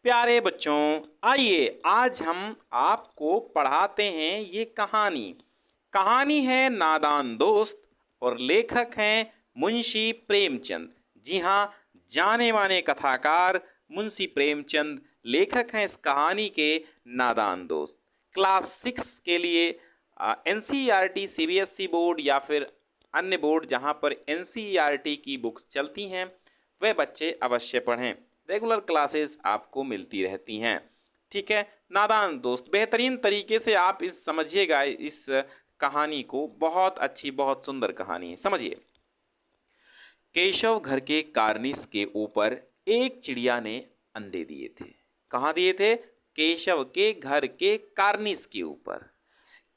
प्यारे बच्चों, आइए आज हम आपको पढ़ाते हैं ये कहानी। कहानी है नादान दोस्त और लेखक हैं मुंशी प्रेमचंद। जी हाँ, जाने माने कथाकार मुंशी प्रेमचंद लेखक हैं इस कहानी के नादान दोस्त। क्लास 6 के लिए एनसीईआरटी सीबीएसई बोर्ड या फिर अन्य बोर्ड जहाँ पर एनसीईआरटी की बुक्स चलती हैं वे बच्चे अवश्य पढ़ें। रेगुलर क्लासेस आपको मिलती रहती हैं। ठीक है नादान दोस्त, बेहतरीन तरीके से आप इस समझिएगा इस कहानी को। बहुत अच्छी बहुत सुंदर कहानी है, समझिए। केशव घर के कार्निस के ऊपर एक चिड़िया ने अंडे दिए थे। कहाँ दिए थे? केशव के घर के कार्निस के ऊपर।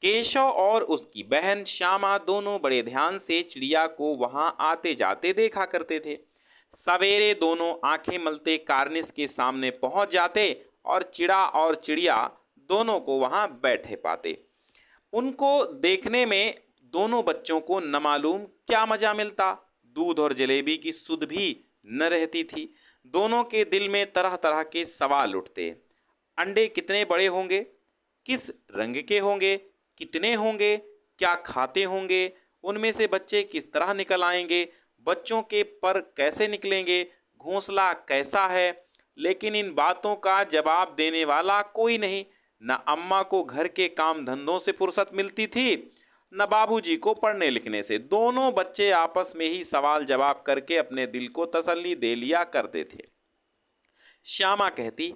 केशव और उसकी बहन श्यामा दोनों बड़े ध्यान से चिड़िया को वहां आते जाते देखा करते थे। सवेरे दोनों आंखें मलते कार्निस के सामने पहुंच जाते और चिड़ा और चिड़िया दोनों को वहां बैठे पाते। उनको देखने में दोनों बच्चों को न मालूम क्या मजा मिलता। दूध और जलेबी की सुध भी न रहती थी। दोनों के दिल में तरह तरह के सवाल उठते। अंडे कितने बड़े होंगे, किस रंग के होंगे, कितने होंगे, क्या खाते होंगे, उनमें से बच्चे किस तरह निकल आएंगे, बच्चों के पर कैसे निकलेंगे, घोंसला कैसा है। लेकिन इन बातों का जवाब देने वाला कोई नहीं। न अम्मा को घर के काम धंधों से फुर्सत मिलती थी, न बाबूजी को पढ़ने लिखने से। दोनों बच्चे आपस में ही सवाल जवाब करके अपने दिल को तसल्ली दे लिया करते थे। श्यामा कहती,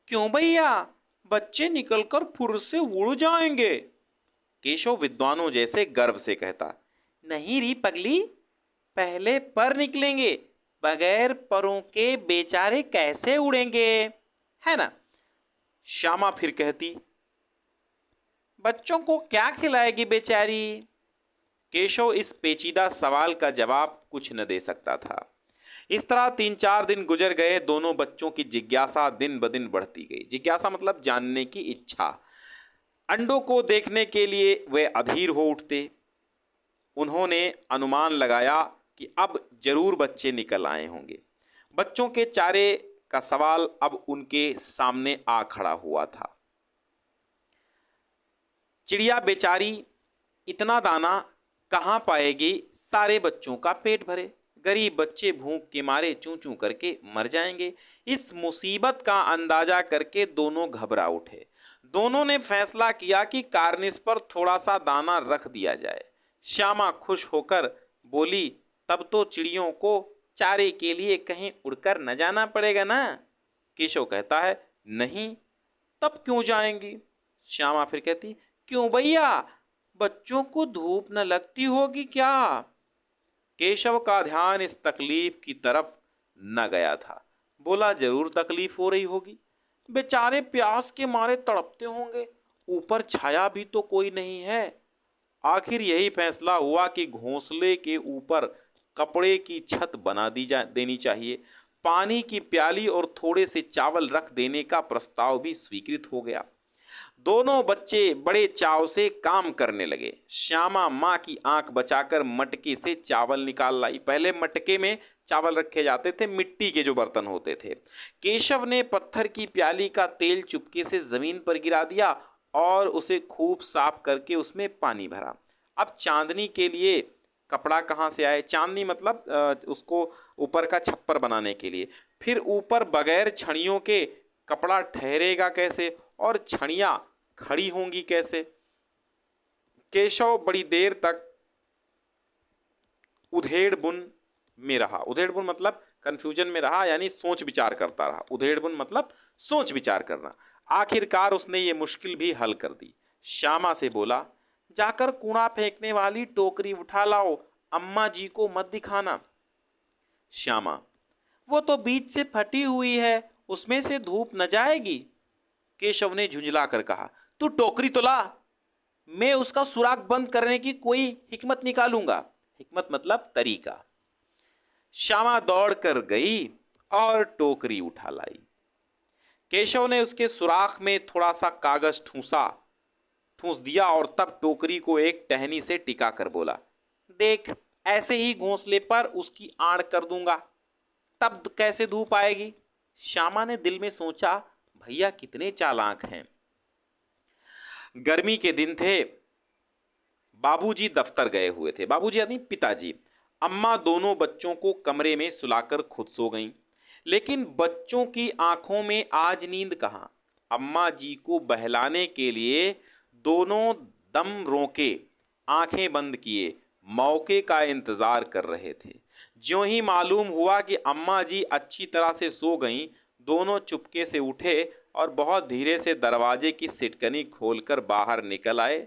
क्यों भैया, बच्चे निकलकर फुर से उड़ जाएंगे। केशव विद्वानों जैसे गर्व से कहता, नहीं री पगली, पहले पर निकलेंगे, बगैर परों के बेचारे कैसे उड़ेंगे, है ना। श्यामा फिर कहती, बच्चों को क्या खिलाएगी बेचारी। केशव इस पेचीदा सवाल का जवाब कुछ न दे सकता था। इस तरह 3-4 दिन गुजर गए। दोनों बच्चों की जिज्ञासा दिन ब दिन बढ़ती गई। जिज्ञासा मतलब जानने की इच्छा। अंडों को देखने के लिए वे अधीर हो उठते। उन्होंने अनुमान लगाया कि अब जरूर बच्चे निकल आए होंगे। बच्चों के चारे का सवाल अब उनके सामने आ खड़ा हुआ था। चिड़िया बेचारी इतना दाना कहाँ पाएगी, सारे बच्चों का पेट भरे। गरीब बच्चे भूख के मारे चूं चूं करके मर जाएंगे। इस मुसीबत का अंदाजा करके दोनों घबरा उठे। दोनों ने फैसला किया कि कार्निस पर थोड़ा सा दाना रख दिया जाए। श्यामा खुश होकर बोली, तब तो चिड़ियों को चारे के लिए कहीं उड़कर न जाना पड़ेगा ना। केशव कहता है, नहीं, तब क्यों जाएंगी। श्यामा फिर कहती, क्यों भैया, बच्चों को धूप न लगती होगी क्या। केशव का ध्यान इस तकलीफ की तरफ न गया था। बोला, जरूर तकलीफ हो रही होगी, बेचारे प्यास के मारे तड़पते होंगे, ऊपर छाया भी तो कोई नहीं है। आखिर यही फैसला हुआ कि घोंसले के ऊपर कपड़े की छत बना देनी चाहिए। पानी की प्याली और थोड़े से चावल रख देने का प्रस्ताव भी स्वीकृत हो गया। दोनों बच्चे बड़े चाव से काम करने लगे। श्यामा माँ की आंख बचाकर मटके से चावल निकाल लाई। पहले मटके में चावल रखे जाते थे, मिट्टी के जो बर्तन होते थे। केशव ने पत्थर की प्याली का तेल चुपके से जमीन पर गिरा दिया और उसे खूब साफ करके उसमें पानी भरा। अब चांदनी के लिए कपड़ा कहाँ से आए? चांदनी मतलब उसको ऊपर का छप्पर बनाने के लिए। फिर ऊपर बगैर छड़ियों के कपड़ा ठहरेगा कैसे, और छड़ियां खड़ी होंगी कैसे? केशव बड़ी देर तक उधेड़बुन में रहा। उधेड़बुन मतलब कंफ्यूजन में रहा, यानी सोच विचार करता रहा। उधेड़बुन मतलब सोच विचार करना। आखिरकार उसने ये मुश्किल भी हल कर दी। श्यामा से बोला, जाकर कूड़ा फेंकने वाली टोकरी उठा लाओ, अम्मा जी को मत दिखाना। श्यामा, वो तो बीच से फटी हुई है, उसमें से धूप न जाएगी। केशव ने झुंझला कर कहा, तू टोकरी तो ला, मैं उसका सुराख बंद करने की कोई हिकमत निकालूंगा। हिकमत मतलब तरीका। श्यामा दौड़ कर गई और टोकरी उठा लाई। केशव ने उसके सुराख में थोड़ा सा कागज ठूंस दिया और तब टोकरी को एक टहनी से टिका कर बोला, देख, ऐसे ही घोंसले पर उसकी आड़ कर दूंगा, तब कैसे धूप आएगी। श्यामा ने दिल में सोचा, भैया कितने चालाक हैं। गर्मी के दिन थे, बाबूजी दफ्तर गए हुए थे। बाबूजी यानी पिताजी। अम्मा दोनों बच्चों को कमरे में सुलाकर खुद सो गईं। लेकिन बच्चों की आंखों में आज नींद कहाँ। अम्मा जी को बहलाने के लिए दोनों दम रोके, आंखें बंद किए, मौके का इंतजार कर रहे थे। ज्यों ही मालूम हुआ कि अम्मा जी अच्छी तरह से सो गईं, दोनों चुपके से उठे और बहुत धीरे से दरवाजे की सिटकनी खोलकर बाहर निकल आए।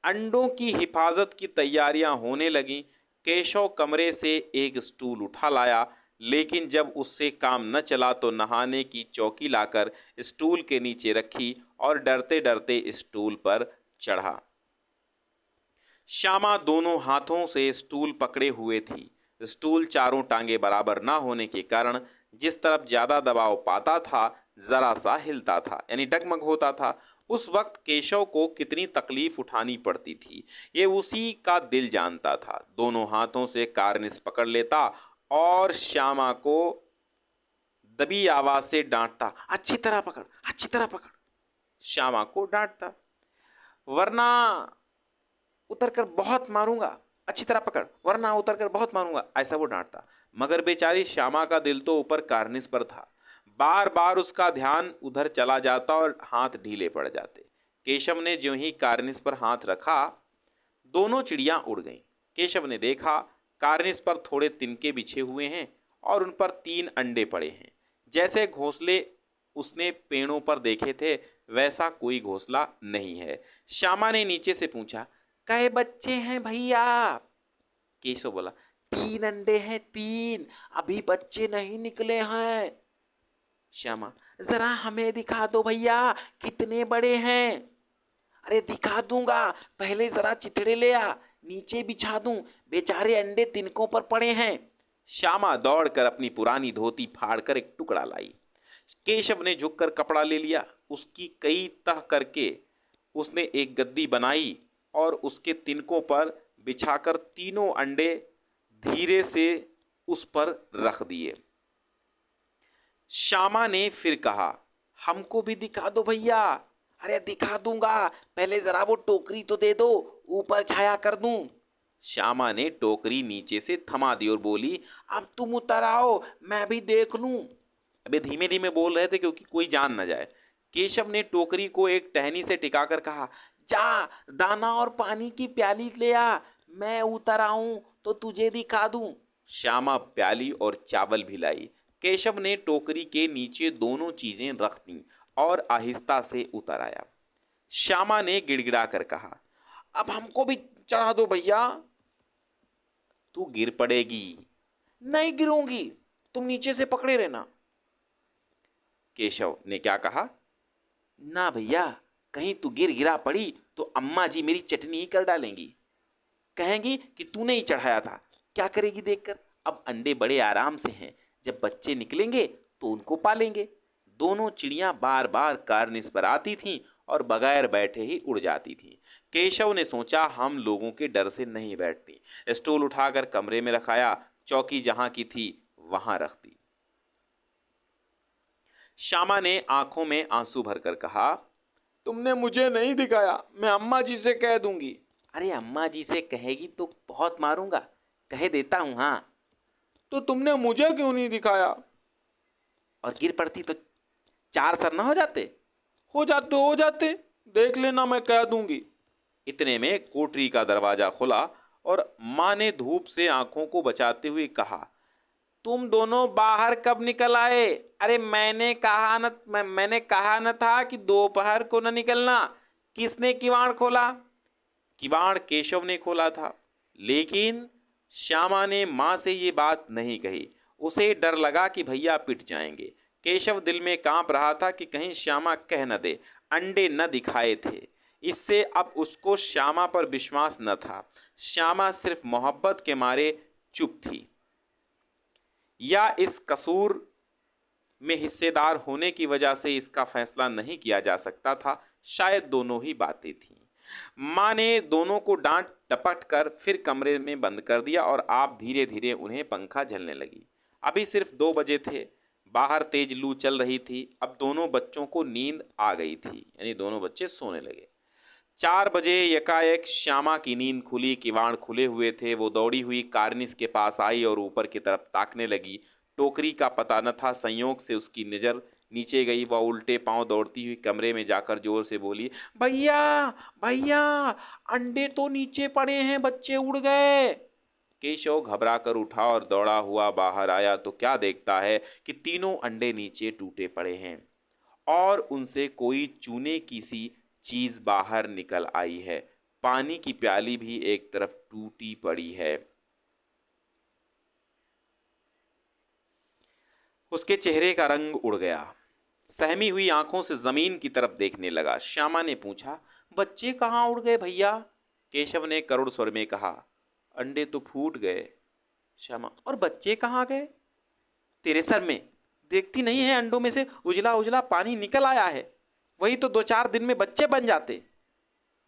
अंडों की हिफाजत की तैयारियां होने लगीं। केशव कमरे से एक स्टूल उठा लाया, लेकिन जब उससे काम न चला तो नहाने की चौकी लाकर स्टूल के नीचे रखी और डरते डरते स्टूल पर चढ़ा। श्यामा दोनों हाथों से स्टूल पकड़े हुए थी। स्टूल चारों टांगे बराबर ना होने के कारण जिस तरफ ज्यादा दबाव पाता था, जरा सा हिलता था, यानी डगमग होता था। उस वक्त केशव को कितनी तकलीफ उठानी पड़ती थी, ये उसी का दिल जानता था। दोनों हाथों से कारनिस पकड़ लेता और श्यामा को दबी आवाज से डांटता, अच्छी तरह पकड़, अच्छी तरह पकड़। श्यामा को डांटता, वरना उतर कर बहुत मारूंगा, अच्छी तरह पकड़, वरना उतर कर बहुत मारूंगा, ऐसा वो डांटता। मगर बेचारी श्यामा का दिल तो ऊपर कारनिस पर था। बार बार उसका ध्यान उधर चला जाता और हाथ ढीले पड़ जाते। केशव ने ज्यों ही कारनिस पर हाथ रखा, दोनों चिड़ियां उड़ गईं। केशव ने देखा कारनिस पर थोड़े तिनके बिछे हुए हैं और उन पर 3 अंडे पड़े हैं। जैसे घोंसले उसने पेड़ों पर देखे थे, वैसा कोई घोंसला नहीं है। श्यामा ने नीचे से पूछा, कै बच्चे हैं भैया? केशव बोला, 3 अंडे हैं, 3, अभी बच्चे नहीं निकले हैं। श्यामा, जरा हमें दिखा दो भैया, कितने बड़े हैं? अरे दिखा दूंगा, पहले जरा चिथड़े ले आ, नीचे बिछा दूं, बेचारे अंडे तिनकों पर पड़े हैं। श्यामा दौड़कर अपनी पुरानी धोती फाड़कर एक टुकड़ा लाई। केशव ने झुककर कपड़ा ले लिया। उसकी कई तह करके उसने एक गद्दी बनाई और उसके तिनकों पर बिछाकर तीनों अंडे धीरे से उस पर रख दिए। श्यामा ने फिर कहा, हमको भी दिखा दो भैया। अरे दिखा दूंगा, पहले जरा वो टोकरी तो दे दो, ऊपर छाया कर दूं। श्यामा ने टोकरी नीचे से थमा दी और बोली, अब तुम उतर आओ, मैं भी देख लूं। अबे धीमे धीमे बोल रहे थे क्योंकि कोई जान न जाए। केशव ने टोकरी को एक टहनी से टिकाकर कहा, जा दाना और पानी की प्याली ले आ, मैं उतर आऊं तो तुझे दिखा दूं। श्यामा प्याली और चावल भी लाई। केशव ने टोकरी के नीचे दोनों चीजें रख दी और आहिस्ता से उतर आया। श्यामा ने गिड़गिड़ा कर कहा, अब हमको भी चढ़ा दो भैया। तू गिर पड़ेगी। नहीं गिरूंगी, तुम नीचे से पकड़े रहना। केशव ने क्या कहा, ना भैया, कहीं तू गिरा पड़ी तो अम्मा जी मेरी चटनी ही कर डालेंगी, कहेंगी कि तूने ही चढ़ाया था। क्या करेगी देखकर। अब अंडे बड़े आराम से हैं, जब बच्चे निकलेंगे तो उनको पालेंगे। दोनों चिड़ियां बार बार कारनिस पर आती थीं और बगैर बैठे ही उड़ जाती थीं। केशव ने सोचा, हम लोगों के डर से नहीं बैठती। स्टूल उठाकर कमरे में रखाया, चौकी जहां की थी वहां रख दी। श्यामा ने आंखों में आंसू भरकर कहा, तुमने मुझे नहीं दिखाया, मैं अम्मा जी से कह दूंगी। अरे अम्मा जी से कहेगी तो बहुत मारूंगा, कह देता हूं। हाँ, तो तुमने मुझे क्यों नहीं दिखाया? और गिर पड़ती तो 4 सर ना हो जाते? हो जाते, हो जाते, देख लेना, मैं कह दूंगी। इतने में कोठरी का दरवाजा खुला और मां ने धूप से आंखों को बचाते हुए कहा, तुम दोनों बाहर कब निकल आए? अरे मैंने कहा न था कि दोपहर को न निकलना। किसने किवाड़ खोला? किवाड़ केशव ने खोला था। लेकिन श्यामा ने मां से ये बात नहीं कही। उसे डर लगा कि भैया पिट जाएंगे। केशव दिल में कांप रहा था कि कहीं श्यामा कह न दे अंडे न दिखाए थे। इससे अब उसको श्यामा पर विश्वास न था। श्यामा सिर्फ मोहब्बत के मारे चुप थी, या इस कसूर में हिस्सेदार होने की वजह से इसका फैसला नहीं किया जा सकता था। शायद दोनों ही बातें थीं। मां ने दोनों को डांट टपट कर फिर कमरे में बंद कर दिया और आप धीरे धीरे उन्हें पंखा झलने लगी। अभी सिर्फ 2 बजे थे। बाहर तेज लू चल रही थी। अब दोनों बच्चों को नींद आ गई थी, यानी दोनों बच्चे सोने लगे। 4 बजे यकायक श्यामा की नींद खुली, किवाड़ खुले हुए थे। वो दौड़ी हुई कारनिस के पास आई और ऊपर की तरफ ताकने लगी। टोकरी का पता न था, संयोग से उसकी नज़र नीचे गई। वह उल्टे पांव दौड़ती हुई कमरे में जाकर जोर से बोली, भैया भैया, अंडे तो नीचे पड़े हैं, बच्चे उड़ गए। केशव घबरा कर उठा और दौड़ा हुआ बाहर आया तो क्या देखता है कि तीनों अंडे नीचे टूटे पड़े हैं और उनसे कोई चूने की सी चीज बाहर निकल आई है। पानी की प्याली भी एक तरफ टूटी पड़ी है। उसके चेहरे का रंग उड़ गया। सहमी हुई आंखों से जमीन की तरफ देखने लगा। श्यामा ने पूछा, बच्चे कहाँ उड़ गए भैया? केशव ने करुण स्वर में कहा, अंडे तो फूट गए। श्यामा, और बच्चे कहाँ गए? तेरे सर में देखती नहीं है, अंडों में से उजला उजला पानी निकल आया है। वही तो 2-4 दिन में बच्चे बन जाते।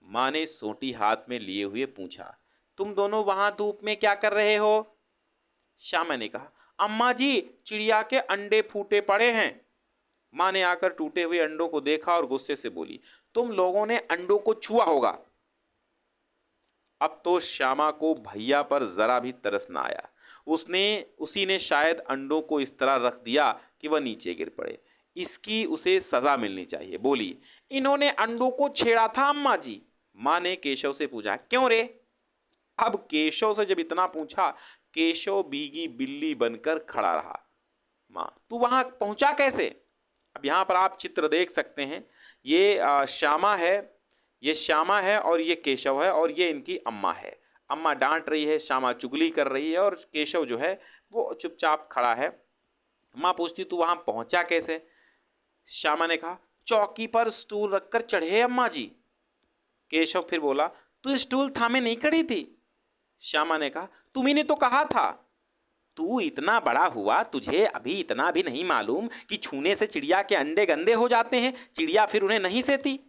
माँ ने सोटी हाथ में लिए हुए पूछा, तुम दोनों वहां धूप में क्या कर रहे हो? श्यामा ने कहा, अम्मा जी, चिड़िया के अंडे फूटे पड़े हैं। माँ ने आकर टूटे हुए अंडों को देखा और गुस्से से बोली, तुम लोगों ने अंडों को छुआ होगा। अब तो श्यामा को भैया पर जरा भी तरस ना आया। उसी ने शायद अंडों को इस तरह रख दिया कि वह नीचे गिर पड़े। इसकी उसे सजा मिलनी चाहिए। बोली, इन्होंने अंडों को छेड़ा था अम्मा जी। माँ ने केशव से पूछा, क्यों रे? अब केशव से जब इतना पूछा, केशव भीगी बिल्ली बनकर खड़ा रहा। माँ, तू वहां पहुंचा कैसे? अब यहाँ पर आप चित्र देख सकते हैं। ये श्यामा है, ये श्यामा है और ये केशव है और ये इनकी अम्मा है। अम्मा डांट रही है, श्यामा चुगली कर रही है और केशव जो है वो चुपचाप खड़ा है। अम्मा पूछती, तू वहां पहुंचा कैसे? श्यामा ने कहा, चौकी पर स्टूल रखकर चढ़े अम्मा जी। केशव फिर बोला, तू स्टूल थामे नहीं खड़ी थी? श्यामा ने कहा, तुम्ही ने तो कहा था। तू इतना बड़ा हुआ, तुझे अभी इतना भी नहीं मालूम कि छूने से चिड़िया के अंडे गंदे हो जाते हैं, चिड़िया फिर उन्हें नहीं सेती।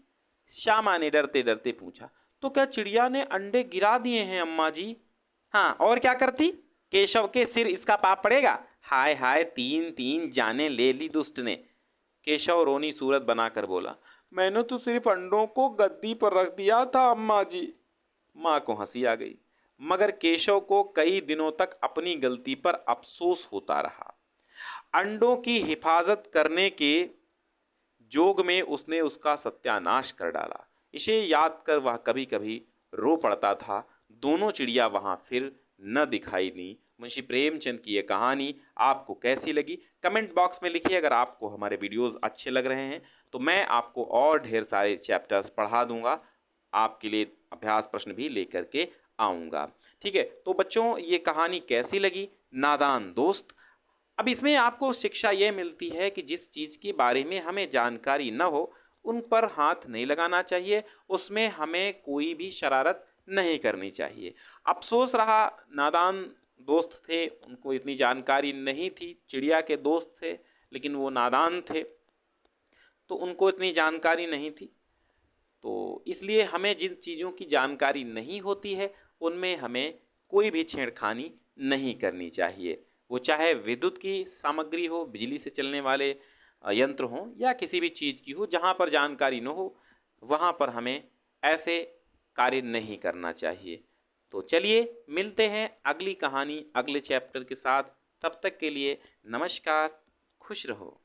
श्यामा ने डरते डरते पूछा, तो क्या चिड़िया ने अंडे गिरा दिए हैं अम्मा जी? हाँ, और क्या करती? केशव के सिर इसका पाप पड़ेगा। हाय हाय, 3-3 जाने ले ली दुष्ट ने। केशव रोनी सूरत बनाकर बोला, मैंने तो सिर्फ अंडों को गद्दी पर रख दिया था अम्मा जी। माँ को हंसी आ गई, मगर केशव को कई दिनों तक अपनी गलती पर अफसोस होता रहा। अंडों की हिफाजत करने के जोग में उसने उसका सत्यानाश कर डाला। इसे याद कर वह कभी कभी रो पड़ता था। दोनों चिड़िया वहां फिर न दिखाई दी। मुंशी प्रेमचंद की यह कहानी आपको कैसी लगी कमेंट बॉक्स में लिखिए। अगर आपको हमारे वीडियोस अच्छे लग रहे हैं तो मैं आपको और ढेर सारे चैप्टर्स पढ़ा दूंगा, आपके लिए अभ्यास प्रश्न भी लेकर के आऊँगा। ठीक है, तो बच्चों ये कहानी कैसी लगी, नादान दोस्त? अब इसमें आपको शिक्षा यह मिलती है कि जिस चीज़ के बारे में हमें जानकारी न हो उन पर हाथ नहीं लगाना चाहिए, उसमें हमें कोई भी शरारत नहीं करनी चाहिए। अफसोस रहा, नादान दोस्त थे, उनको इतनी जानकारी नहीं थी। चिड़िया के दोस्त थे लेकिन वो नादान थे, तो उनको इतनी जानकारी नहीं थी। तो इसलिए हमें जिन चीज़ों की जानकारी नहीं होती है उनमें हमें कोई भी छेड़खानी नहीं करनी चाहिए। वो चाहे विद्युत की सामग्री हो, बिजली से चलने वाले यंत्र हों या किसी भी चीज़ की हो, जहाँ पर जानकारी न हो वहाँ पर हमें ऐसे कार्य नहीं करना चाहिए। तो चलिए मिलते हैं अगली कहानी अगले चैप्टर के साथ। तब तक के लिए नमस्कार, खुश रहो।